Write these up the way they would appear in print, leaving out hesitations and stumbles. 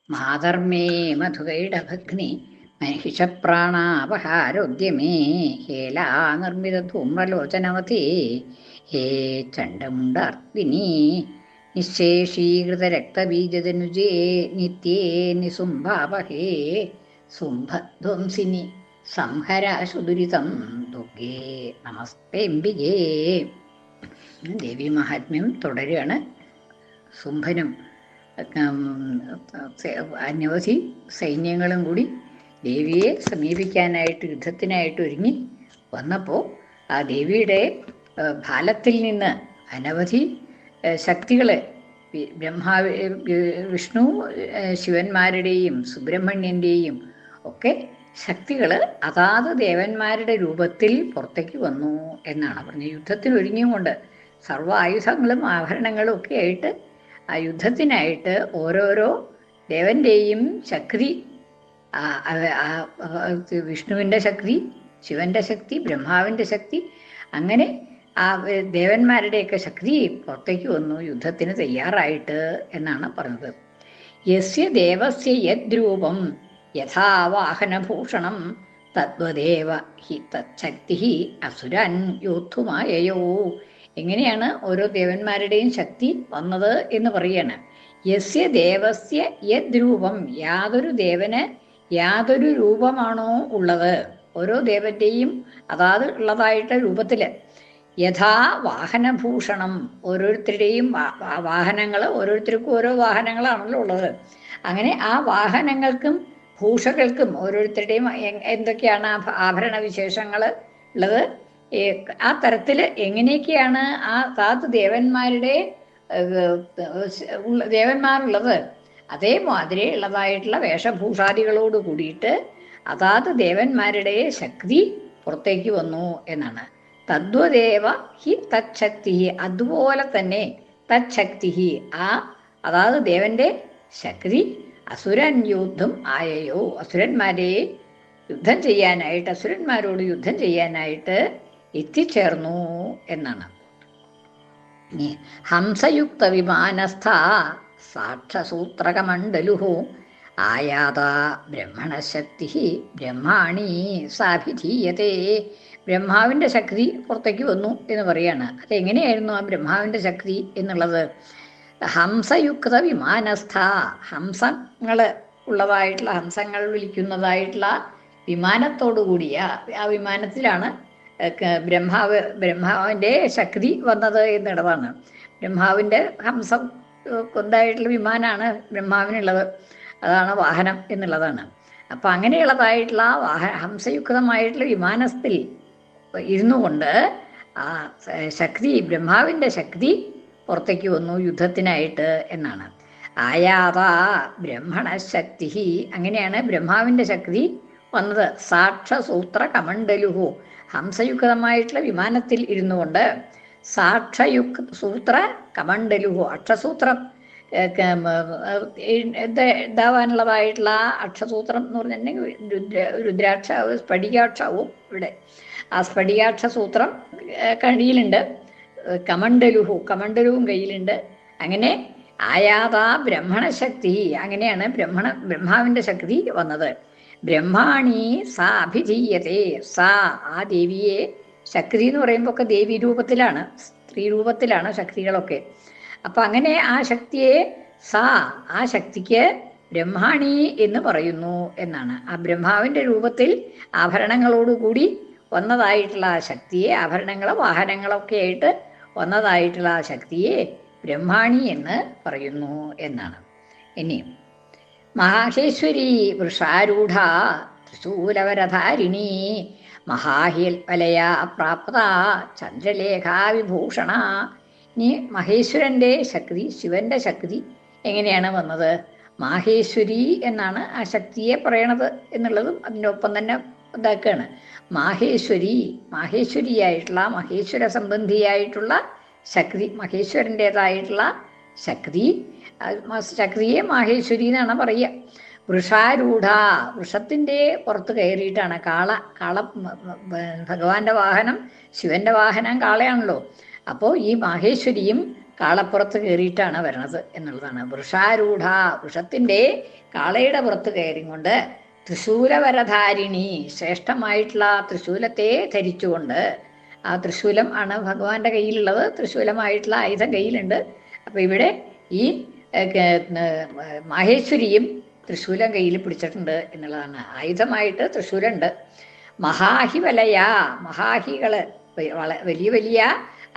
മാതർമേ മധുകൈടഭഗ്നി മഹിഷപ്രാണാപഹാരോദ്യമേ ഹേലാനിർമ്മിത ധൂമ്രലോചനവതേ ഹേ ചണ്ഡമുണ്ടാർത്തിനി നിശേഷീകൃതരക്തബീജതനുജേ നിത്യേ നിസുംഭാപഹേ സുംഭധ്വംസിനി സംഹരാശുദുരിതം ദുർഗേ നമസ്തേംബികേ. ദേവി മഹാത്മ്യം തുടരുകയാണ്. സുംഭനും അനവധി സൈന്യങ്ങളും കൂടി ദേവിയെ സമീപിക്കാനായിട്ട് യുദ്ധത്തിനായിട്ട് ഒരുങ്ങി വന്നപ്പോൾ ആ ദേവിയുടെ ഭാലത്തിൽ നിന്ന് അനവധി ശക്തികൾ വിഷ്ണു ശിവന്മാരുടെയും സുബ്രഹ്മണ്യൻ്റെയും ഒക്കെ ശക്തികൾ അതാത് ദേവന്മാരുടെ രൂപത്തിൽ പുറത്തേക്ക് വന്നു എന്നാണ് പറഞ്ഞത്. യുദ്ധത്തിന് ഒരുങ്ങിയും സർവ്വ ആയുധങ്ങളും ആഭരണങ്ങളും ഒക്കെ ആയിട്ട് ആ യുദ്ധത്തിനായിട്ട് ഓരോരോ ദേവന്റെയും ശക്തി, വിഷ്ണുവിൻ്റെ ശക്തി, ശിവന്റെ ശക്തി, ബ്രഹ്മാവിൻ്റെ ശക്തി, അങ്ങനെ ആ ദേവന്മാരുടെയൊക്കെ ശക്തി പുറത്തേക്ക് വന്നു യുദ്ധത്തിന് തയ്യാറായിട്ട് എന്നാണ് പറഞ്ഞത്. യസ്യ ദേവസ്യ യദ്രൂപം യഥാ വാഹനഭൂഷണം തദ്വദേവ ഹി തച്ഛക്തി അസുരൻ യോദ്ധുമായയോ. എങ്ങനെയാണ് ഓരോ ദേവന്മാരുടെയും ശക്തി വന്നത് എന്ന് പറയാണ്. യസ്യ ദേവസ്യ യദ്രൂപം, യാതൊരു ദേവന് യാതൊരു രൂപമാണോ ഉള്ളത്, ഓരോ ദേവന്റെയും അതാത് ഉള്ളതായിട്ട് രൂപത്തില്, യഥാ വാഹനഭൂഷണം, ഓരോരുത്തരുടെയും വാഹനങ്ങൾ, ഓരോരുത്തർക്കും ഓരോ വാഹനങ്ങളാണല്ലോ ഉള്ളത്. അങ്ങനെ ആ വാഹനങ്ങൾക്കും ഭൂഷകൾക്കും ഓരോരുത്തരുടെയും എന്തൊക്കെയാണ് ആഭരണ വിശേഷങ്ങൾ ഉള്ളത്, ആ തരത്തിൽ എങ്ങനെയൊക്കെയാണ് ആ താത് ദേവന്മാരുള്ളത് അതേമാതിരി ഉള്ളതായിട്ടുള്ള വേഷഭൂഷാദികളോട് കൂടിയിട്ട് അതാത് ദേവന്മാരുടെ ശക്തി പുറത്തേക്ക് വന്നു എന്നാണ്. തദ്വദേവ ഹി തച്ഛക്തി, അതുപോലെ തന്നെ തച്ഛക്തി, ആ അതാത് ദേവന്റെ ശക്തി അസുരൻ യുദ്ധം ആയയോ, അസുരന്മാരെ യുദ്ധം ചെയ്യാനായിട്ട്, അസുരന്മാരോട് യുദ്ധം ചെയ്യാനായിട്ട് എത്തിച്ചേർന്നു എന്നാണ്. ഹംസയുക്ത വിമാനസ്ഥ സാക്ഷസൂത്രകമണ്ഡലുഹോ ആയാത ബ്രഹ്മണശക്തി ബ്രഹ്മാണി സാഭിധീയതേ. ബ്രഹ്മാവിൻ്റെ ശക്തി പുറത്തേക്ക് വന്നു എന്ന് പറയാണ്. അതെങ്ങനെയായിരുന്നു ആ ബ്രഹ്മാവിൻ്റെ ശക്തി എന്നുള്ളത്? ഹംസയുക്ത വിമാനസ്ഥ, ഹംസങ്ങൾ ഉള്ളതായിട്ടുള്ള, ഹംസങ്ങൾ വിളിക്കുന്നതായിട്ടുള്ള വിമാനത്തോടു കൂടിയ ആ വിമാനത്തിലാണ് ബ്രഹ്മാവിൻ്റെ ശക്തി വന്നത് എന്നുള്ളതാണ്. ബ്രഹ്മാവിൻ്റെ ഹംസം കൊണ്ടായിട്ടുള്ള വിമാനമാണ് ബ്രഹ്മാവിനുള്ളത്, അതാണ് വാഹനം എന്നുള്ളതാണ്. അപ്പം അങ്ങനെയുള്ളതായിട്ടുള്ള ഹംസയുക്തമായിട്ടുള്ള വിമാനത്തിൽ ഇരുന്നു കൊണ്ട് ആ ശക്തി, ബ്രഹ്മാവിൻ്റെ ശക്തി പുറത്തേക്ക് വന്നു യുദ്ധത്തിനായിട്ട് എന്നാണ്. ആയാത ബ്രഹ്മണശക്തി, അങ്ങനെയാണ് ബ്രഹ്മാവിൻ്റെ ശക്തി വന്നത്. സാക്ഷസൂത്ര കമണ്ഡലുഹു, ഹംസയുക്തമായിട്ടുള്ള വിമാനത്തിൽ ഇരുന്നു കൊണ്ട് സൂത്ര കമണ്ഡലുഹു, അക്ഷസൂത്രം ഇതാവാനുള്ളതായിട്ടുള്ള അക്ഷസൂത്രം എന്ന് പറഞ്ഞിട്ടുണ്ടെങ്കിൽ രുദ്രാക്ഷാവും സ്ഫടികാക്ഷാവും ഇവിടെ. ആ സ്ഫടികാക്ഷസൂത്രം കയ്യിലുണ്ട്, കമണ്ഡലുഹു, കമണ്ഡലുവും കയ്യിലുണ്ട്. അങ്ങനെ ആയാതാ ബ്രഹ്മണശക്തി, അങ്ങനെയാണ് ബ്രഹ്മാവിൻ്റെ ശക്തി വന്നത്. ബ്രഹ്മാണി സാ അഭിധീയതേ, സാ ആ ദേവിയെ, ശക്തി എന്ന് പറയുമ്പോൾ ഒക്കെ ദേവി രൂപത്തിലാണ്, സ്ത്രീ രൂപത്തിലാണ് ശക്തികളൊക്കെ. അപ്പം അങ്ങനെ ആ ശക്തിയെ ആ ശക്തിക്ക് ബ്രഹ്മാണി എന്ന് പറയുന്നു എന്നാണ്. ആ ബ്രഹ്മാവിൻ്റെ രൂപത്തിൽ ആഭരണങ്ങളോടുകൂടി വന്നതായിട്ടുള്ള ആ ശക്തിയെ, ആഭരണങ്ങളോ വാഹനങ്ങളൊക്കെ ആയിട്ട് വന്നതായിട്ടുള്ള ആ ശക്തിയെ ബ്രഹ്മാണി എന്ന് പറയുന്നു എന്നാണ്. ഇനിയും മഹാഹേശ്വരി വൃഷാരൂഢ ത്രിശൂലവരധാരിണി മഹാഹിൽവലയാ പ്രാപ്ത ചന്ദ്രലേഖാ വിഭൂഷണ. ഇനി മഹേശ്വരൻ്റെ ശക്തി, ശിവന്റെ ശക്തി എങ്ങനെയാണ് വന്നത്? മാഹേശ്വരി എന്നാണ് ആ ശക്തിയെ പറയണത് എന്നുള്ളതും അതിൻ്റെ ഒപ്പം തന്നെ ഇതാക്കുകയാണ്. മാഹേശ്വരിയായിട്ടുള്ള, മഹേശ്വര സംബന്ധിയായിട്ടുള്ള ശക്തി, മഹേശ്വരൻ്റെതായിട്ടുള്ള ശക്തിയെ മാഹേശ്വരി എന്നാണ് പറയുക. വൃഷാരൂഢ, വൃഷത്തിൻ്റെ പുറത്ത് കയറിയിട്ടാണ്. കാള ഭഗവാന്റെ വാഹനം, ശിവന്റെ വാഹനം കാളയാണല്ലോ. അപ്പോൾ ഈ മാഹേശ്വരിയും കാളപ്പുറത്ത് കയറിയിട്ടാണ് വരണത് എന്നുള്ളതാണ്. വൃഷാരൂഢ, വൃഷത്തിൻ്റെ കാളയുടെ പുറത്ത് കയറിക്കൊണ്ട് തൃശൂലവരധാരിണി, ശ്രേഷ്ഠമായിട്ടുള്ള തൃശൂലത്തെ ധരിച്ചുകൊണ്ട്, ആ തൃശൂലം ആണ് ഭഗവാന്റെ കയ്യിലുള്ളത്, തൃശൂലമായിട്ടുള്ള ആയുധം കയ്യിലുണ്ട്. അപ്പം ഇവിടെ ഈ മാഹേശ്വരിയും തൃശൂലം കയ്യിൽ പിടിച്ചിട്ടുണ്ട് എന്നുള്ളതാണ്. ആയുധമായിട്ട് തൃശൂലുണ്ട്. മഹാഹിവലയ, മഹാഹികള്, വലിയ വലിയ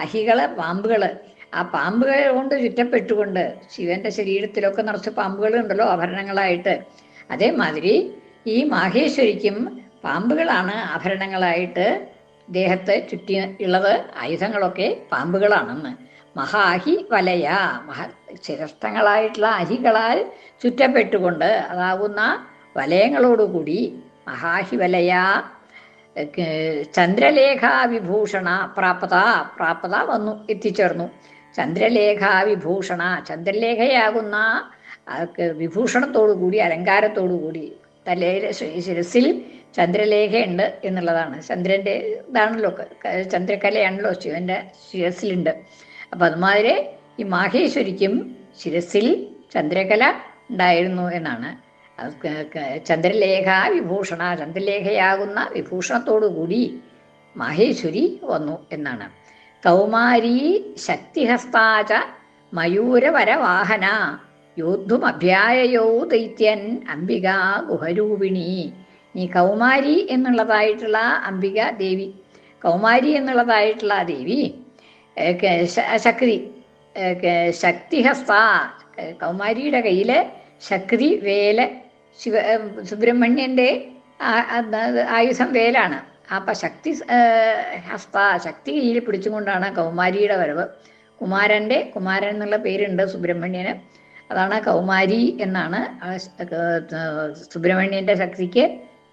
അഹികള്, പാമ്പുകള്, ആ പാമ്പുകൾ കൊണ്ട് ചുറ്റപ്പെട്ടുകൊണ്ട്, ശിവന്റെ ശരീരത്തിലൊക്കെ നിറച്ച് പാമ്പുകൾ ഉണ്ടല്ലോ ആഭരണങ്ങളായിട്ട്, അതേമാതിരി ഈ മാഹേശ്വരിക്കും പാമ്പുകളാണ് ആഭരണങ്ങളായിട്ട് ദേഹത്തെ ചുറ്റി ഉള്ളത്. ആയുധങ്ങളൊക്കെ പാമ്പുകളാണെന്ന്. മഹാഹി വലയ, ശ്രേഷ്ഠങ്ങളായിട്ടുള്ള അഹികളാൽ ചുറ്റപ്പെട്ടുകൊണ്ട് അതാകുന്ന വലയങ്ങളോടുകൂടി മഹാഹി വലയ ചന്ദ്രലേഖാവിഭൂഷണ പ്രാപ്ത വന്നു, എത്തിച്ചേർന്നു. ചന്ദ്രലേഖാവിഭൂഷണ, ചന്ദ്രലേഖയാകുന്ന വിഭൂഷണത്തോടുകൂടി, അലങ്കാരത്തോടുകൂടി, തലയിൽ ശിരസിൽ ചന്ദ്രലേഖയുണ്ട് എന്നുള്ളതാണ്. ചന്ദ്രൻ്റെ ഇതാണല്ലോ, ചന്ദ്രകലയാണല്ലോ ശിവന്റെ ശിരസിലുണ്ട്. അപ്പം അതുമാതിരി ഈ മാഹേശ്വരിക്കും ശിരസിൽ ചന്ദ്രകല ഉണ്ടായിരുന്നു എന്നാണ്. ചന്ദ്രലേഖ വിഭൂഷണ, ചന്ദ്രലേഖയാകുന്ന വിഭൂഷണത്തോടുകൂടി മാഹേശ്വരി വന്നു എന്നാണ്. കൗമാരി ശക്തിഹസ്താച മയൂരവരവാഹന യോദ്ധുമഭ്യായയോ ദൈത്യൻ അംബിക ഗുഹരൂപിണി. ഈ കൗമാരി എന്നുള്ളതായിട്ടുള്ള അംബിക ദേവി, കൗമാരി എന്നുള്ളതായിട്ടുള്ള ദേവി ശക്തി, ശക്തിഹസ്ത, കൗമാരിയുടെ കയ്യില് ശക്തി വേല, സുബ്രഹ്മണ്യന്റെ ആയുധം വേലാണ്. അപ്പൊ ശക്തി ഹസ്ത, ശക്തി കയ്യിൽ പിടിച്ചുകൊണ്ടാണ് കൗമാരിയുടെ വരവ്. കുമാരൻ എന്നുള്ള പേരുണ്ട് സുബ്രഹ്മണ്യന്, അതാണ് കൗമാരി എന്നാണ്. സുബ്രഹ്മണ്യന്റെ ശക്തിക്ക്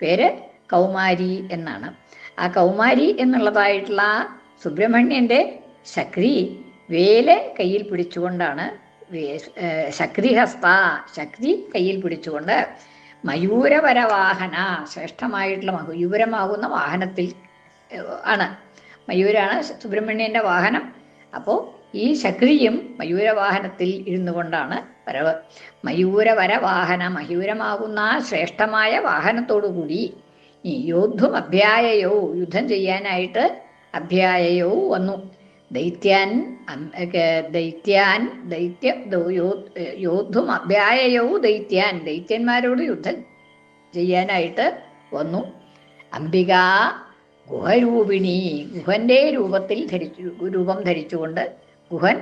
പേര് കൗമാരി എന്നാണ്. ആ കൗമാരി എന്നുള്ളതായിട്ടുള്ള സുബ്രഹ്മണ്യന്റെ ശക്തി വേല കയ്യിൽ പിടിച്ചുകൊണ്ടാണ്, ശക്തിഹസ്ത, ശക്തി കയ്യിൽ പിടിച്ചുകൊണ്ട് മയൂരവരവാഹന, ശ്രേഷ്ഠമായിട്ടുള്ള മയൂരമാകുന്ന വാഹനത്തിൽ ആണ്. മയൂരാണ് സുബ്രഹ്മണ്യന്റെ വാഹനം. അപ്പോൾ ഈ ശക്തിയും മയൂരവാഹനത്തിൽ ഇരുന്നു കൊണ്ടാണ് വരവ്. മയൂരവരവാഹന, മയൂരമാകുന്ന ശ്രേഷ്ഠമായ വാഹനത്തോടുകൂടി ഈ യോദ്ധും അഭ്യായയോ, യുദ്ധം ചെയ്യാനായിട്ട് അഭ്യായയോ വന്നു. യോദ്ധും അഭ്യായയോ ദൈത്യന്മാരോട് യുദ്ധം ചെയ്യാനായിട്ട് വന്നു. അംബിക ഗുഹരൂപിണി, ഗുഹന്റെ രൂപം ധരിച്ചുകൊണ്ട്, ഗുഹൻ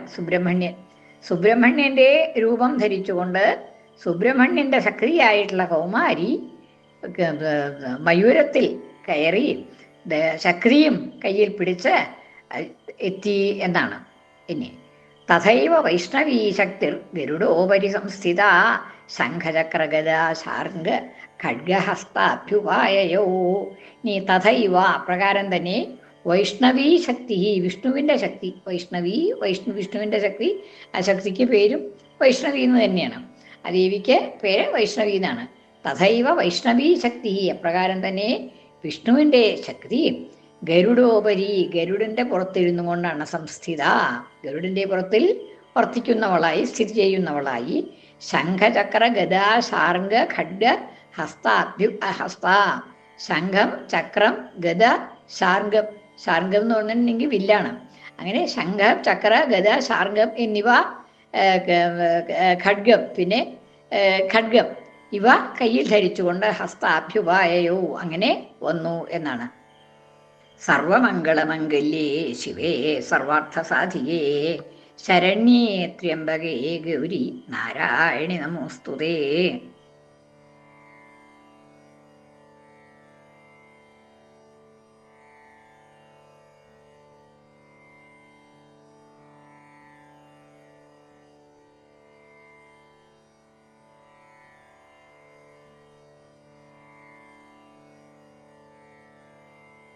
സുബ്രഹ്മണ്യന്റെ രൂപം ധരിച്ചുകൊണ്ട് സുബ്രഹ്മണ്യന്റെ ശക്തിയായിട്ടുള്ള കൗമാരി മയൂരത്തിൽ കയറി ശക്തിയും കയ്യിൽ പിടിച്ച് എത്തി എന്നാണ്. ഇനി തഥൈവ വൈഷ്ണവീ ശക്തിർ ഗരുഡോപരി സംസ്ഥിത ശംഖചക്രഗദ ശാർംഗ ഖഡ്ഗഹസ്താഭ്യുപായയോ. നീ തഥൈവ, അപ്രകാരം തന്നെ വൈഷ്ണവീ ശക്തി, വിഷ്ണുവിൻ്റെ ശക്തി, വിഷ്ണുവിൻ്റെ ശക്തി, ആ ശക്തിക്ക് പേരും വൈഷ്ണവി എന്ന് തന്നെയാണ്. ആ ദേവിക്ക് പേര് വൈഷ്ണവി എന്നാണ്. തഥൈവ വൈഷ്ണവീ ശക്തി, അപ്രകാരം തന്നെ വിഷ്ണുവിൻ്റെ ശക്തി ഗരുഡോപരി, ഗരുഡന്റെ പുറത്തിരുന്നു കൊണ്ടാണ് സംസ്ഥിത, ഗരുഡന്റെ പുറത്തിൽ വർത്തിക്കുന്നവളായി, സ്ഥിതി ചെയ്യുന്നവളായി. ശംഖചക്ര ഗദ ശാർംഗ ഖഡ്ഗ ഹസ്ത, ശംഖം, ചക്രം, ഗദ, ശാർംഗം. ശാർംഗം എന്ന് പറഞ്ഞിട്ടുണ്ടെങ്കിൽ വില്ലാണ്. അങ്ങനെ ശംഖം, ചക്ര, ഗദ, ശാർംഗം എന്നിവ, ഖഡ്ഗം, പിന്നെ ഖഡ്ഗം, ഇവ കയ്യിൽ ധരിച്ചുകൊണ്ട് ഹസ്താഭ്യുപായയോ അങ്ങനെ വന്നു എന്നാണ്. സർവമംഗളമംഗല്യേ ശിവേ സർവാർത്ഥസാധികേ ശരണ്യേ ത്ര്യംബകേ ഗൗരി നാരായണി നമോസ്തുതേ.